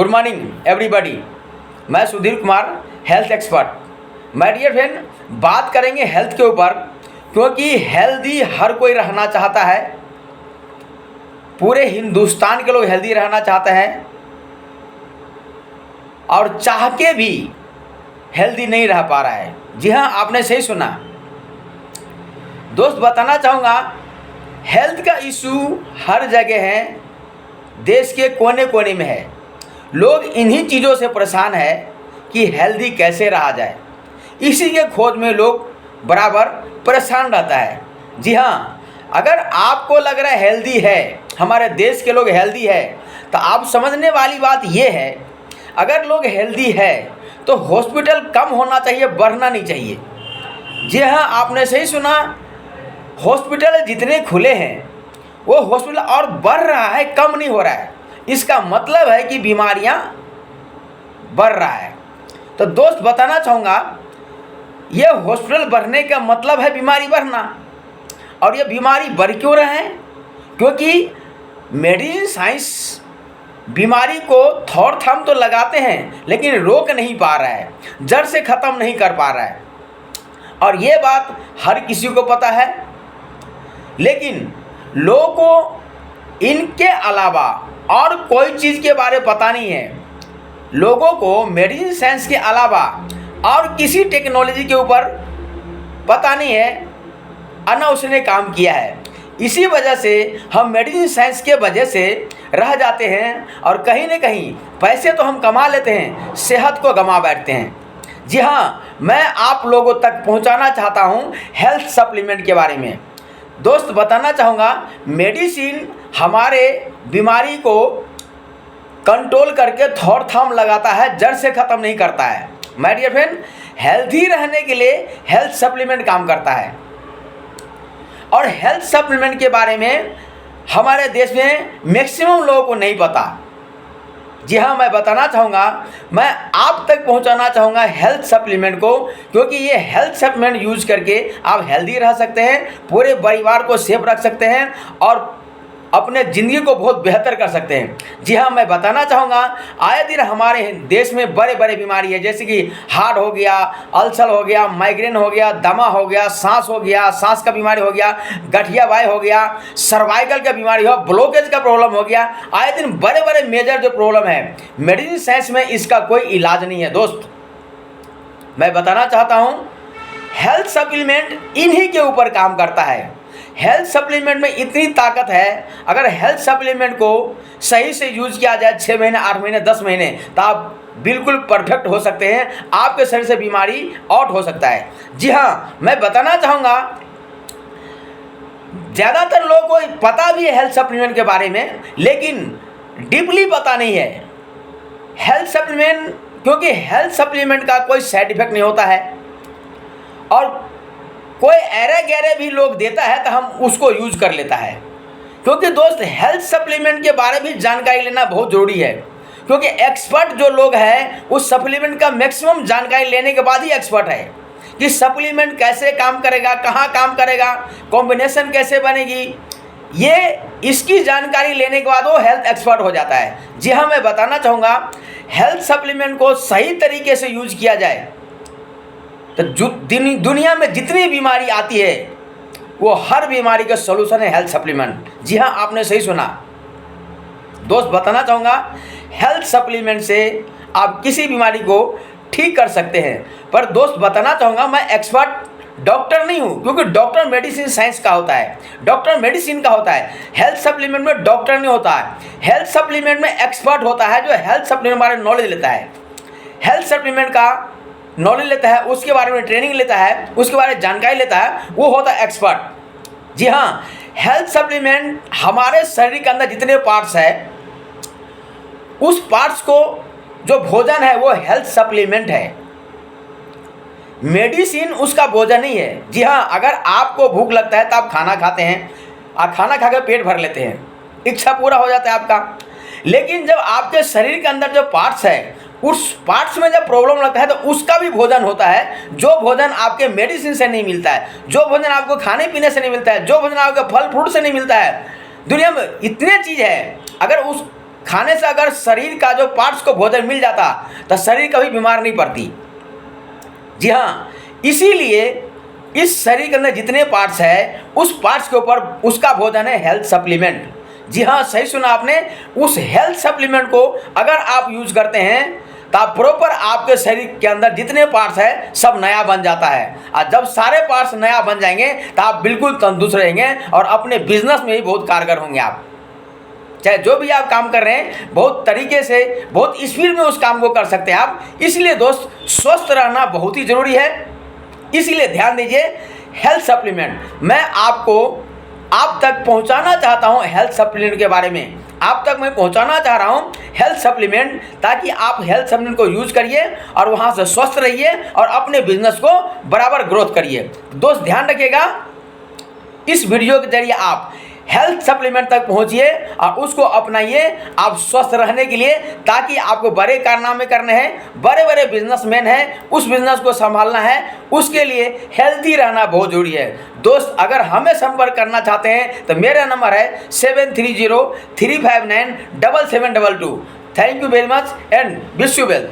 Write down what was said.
Good morning everybody. मैं Sudhir Kumar, health expert. My dear friend, बात करेंगे हेल्थ के ऊपर, क्योंकि हेल्दी हर कोई रहना चाहता है। पूरे हिंदुस्तान के लोग हेल्दी रहना चाहते हैं और चाह के भी हेल्दी नहीं रह पा रहा है। जी हाँ, आपने सही सुना दोस्त। बताना चाहूँगा, हेल्थ का इशू हर जगह है, देश के कोने कोने में है। लोग इन्हीं चीज़ों से परेशान है कि हेल्दी कैसे रहा जाए। इसी के खोज में लोग बराबर परेशान रहता है। जी हाँ, अगर आपको लग रहा है हेल्दी है, हमारे देश के लोग हेल्दी है, तो आप समझने वाली बात ये है, अगर लोग हेल्दी है तो हॉस्पिटल कम होना चाहिए, बढ़ना नहीं चाहिए। जी हाँ, आपने सही सुना, हॉस्पिटल जितने खुले हैं वो हॉस्पिटल और बढ़ रहा है, कम नहीं हो रहा है। इसका मतलब है कि बीमारियां बढ़ रहा है। तो दोस्त बताना चाहूँगा, ये हॉस्पिटल बढ़ने का मतलब है बीमारी बढ़ना। और ये बीमारी बढ़ क्यों रहे हैं? क्योंकि मेडिसिन साइंस बीमारी को थोड़ थम तो लगाते हैं, लेकिन रोक नहीं पा रहा है, जड़ से ख़त्म नहीं कर पा रहा है। और ये बात हर किसी को पता है, लेकिन लोगों को इनके अलावा और कोई चीज़ के बारे में पता नहीं है। लोगों को मेडिसिन साइंस के अलावा और किसी टेक्नोलॉजी के ऊपर पता नहीं है, ना उसने काम किया है। इसी वजह से हम मेडिसिन साइंस के वजह से रह जाते हैं और कहीं न कहीं पैसे तो हम कमा लेते हैं, सेहत को गंवा बैठते हैं। जी हाँ, मैं आप लोगों तक पहुंचाना चाहता हूं हेल्थ सप्लीमेंट के बारे में। दोस्त बताना चाहूँगा, मेडिसिन हमारे बीमारी को कंट्रोल करके थोड़ थाम लगाता है, जड़ से ख़त्म नहीं करता है। माय डियर फ्रेंड, हेल्दी रहने के लिए हेल्थ सप्लीमेंट काम करता है। और हेल्थ सप्लीमेंट के बारे में हमारे देश में मैक्सिमम लोगों को नहीं पता। जी हाँ, मैं बताना चाहूँगा, मैं आप तक पहुँचाना चाहूँगा हेल्थ सप्लीमेंट को, क्योंकि ये हेल्थ सप्लीमेंट यूज करके आप हेल्दी रह सकते हैं, पूरे परिवार को सेफ रख सकते हैं और अपने ज़िंदगी को बहुत बेहतर कर सकते हैं। जी हाँ, मैं बताना चाहूँगा, आए दिन हमारे देश में बड़े बड़े बीमारी है, जैसे कि हार्ट हो गया, अल्सर हो गया, माइग्रेन हो गया, दमा हो गया, सांस हो गया, सांस का बीमारी हो गया, गठिया वाई हो गया, सर्वाइकल का बीमारी हो, ब्लॉकेज का प्रॉब्लम हो गया। आए दिन बड़े बड़े मेजर जो प्रॉब्लम है, मेडिसिन साइंस में इसका कोई इलाज नहीं है। दोस्त मैं बताना चाहता हूँ, हेल्थ सप्लीमेंट इन्हीं के ऊपर काम करता है। हेल्थ सप्लीमेंट में इतनी ताकत है, अगर हेल्थ सप्लीमेंट को सही से यूज किया जाए 6 महीने, 8 महीने, 10 महीने, तो आप बिल्कुल परफेक्ट हो सकते हैं, आपके शरीर से बीमारी आउट हो सकता है। जी हाँ, मैं बताना चाहूँगा, ज़्यादातर लोगों को पता भी है हेल्थ सप्लीमेंट के बारे में, लेकिन डीपली पता नहीं है हेल्थ सप्लीमेंट, क्योंकि हेल्थ सप्लीमेंट का कोई साइड इफेक्ट नहीं होता है और कोई ऐरे गहरे भी लोग देता है तो हम उसको यूज कर लेता है। क्योंकि दोस्त, हेल्थ सप्लीमेंट के बारे में जानकारी लेना बहुत ज़रूरी है, क्योंकि एक्सपर्ट जो लोग हैं उस सप्लीमेंट का मैक्सिमम जानकारी लेने के बाद ही एक्सपर्ट है कि सप्लीमेंट कैसे काम करेगा, कहाँ काम करेगा, कॉम्बिनेशन कैसे बनेगी। ये इसकी जानकारी लेने के बाद वो हेल्थ एक्सपर्ट हो जाता है। जी हाँ, मैं बताना चाहूँगा, हेल्थ सप्लीमेंट को सही तरीके से यूज किया जाए तो दुनिया में जितनी बीमारी आती है वो हर बीमारी का सॉल्यूशन है हेल्थ सप्लीमेंट। जी हाँ, आपने सही सुना। दोस्त बताना चाहूँगा, हेल्थ सप्लीमेंट से आप किसी बीमारी को ठीक कर सकते हैं। पर दोस्त बताना चाहूँगा, मैं एक्सपर्ट डॉक्टर नहीं हूँ, क्योंकि डॉक्टर मेडिसिन साइंस का होता है, डॉक्टर मेडिसिन का होता है। हेल्थ सप्लीमेंट में डॉक्टर नहीं होता है, हेल्थ सप्लीमेंट में एक्सपर्ट होता है जो हेल्थ सप्लीमेंट बारे में नॉलेज लेता है, हेल्थ सप्लीमेंट का नॉलेज लेता है, उसके बारे में ट्रेनिंग लेता है, उसके बारे में जानकारी लेता है, वो होता है एक्सपर्ट। जी हाँ, हेल्थ सप्लीमेंट हमारे शरीर के अंदर जितने पार्ट्स है, उस पार्ट्स को जो भोजन है वो हेल्थ सप्लीमेंट है, मेडिसिन उसका भोजन नहीं है। जी हाँ, अगर आपको भूख लगता है तो आप खाना खाते हैं, आप खाना खाकर पेट भर लेते हैं, इच्छा पूरा हो जाता है आपका। लेकिन जब आपके शरीर के अंदर जो पार्ट्स है, उस पार्ट्स में जब प्रॉब्लम लगता है तो उसका भी भोजन होता है, जो भोजन आपके मेडिसिन से नहीं मिलता है, जो भोजन आपको खाने पीने से नहीं मिलता है, जो भोजन आपके फल फ्रूट से नहीं मिलता है। दुनिया में इतने चीज़ है, अगर उस खाने से अगर शरीर का जो पार्ट्स को भोजन मिल जाता तो शरीर कभी बीमार नहीं पड़ती। जी हाँ, इसीलिए इस शरीर के अंदर जितने पार्ट्स है उस पार्ट्स के ऊपर उसका भोजन है हेल्थ सप्लीमेंट। जी हाँ, सही सुना आपने। उस हेल्थ सप्लीमेंट को अगर आप यूज करते हैं तो आप प्रॉपर आपके शरीर के अंदर जितने पार्ट्स है सब नया बन जाता है। और जब सारे पार्ट्स नया बन जाएंगे तो आप बिल्कुल तंदुरुस्त रहेंगे और अपने बिजनेस में भी बहुत कारगर होंगे। आप चाहे जो भी आप काम कर रहे हैं बहुत तरीके से, बहुत स्पीड में उस काम को कर सकते हैं आप। इसलिए दोस्त, स्वस्थ रहना बहुत ही ज़रूरी है। इसीलिए ध्यान दीजिए, हेल्थ सप्लीमेंट मैं आपको आप तक पहुंचाना चाहता हूं। हेल्थ सप्लीमेंट के बारे में आप तक मैं पहुंचाना चाह रहा हूं हेल्थ सप्लीमेंट, ताकि आप हेल्थ सप्लीमेंट को यूज करिए और वहां से स्वस्थ रहिए और अपने बिजनेस को बराबर ग्रोथ करिए। दोस्त ध्यान रखिएगा, इस वीडियो के जरिए आप हेल्थ सप्लीमेंट तक पहुंचिए और उसको अपनाइए आप स्वस्थ रहने के लिए, ताकि आपको बड़े कारनामे करने हैं, बड़े बड़े बिजनेसमैन हैं, उस बिजनेस को संभालना है, उसके लिए हेल्थी रहना बहुत जरूरी है। दोस्त, अगर हमें संपर्क करना चाहते हैं तो मेरा नंबर है 7303597722। Thank you very much and wish you wealth.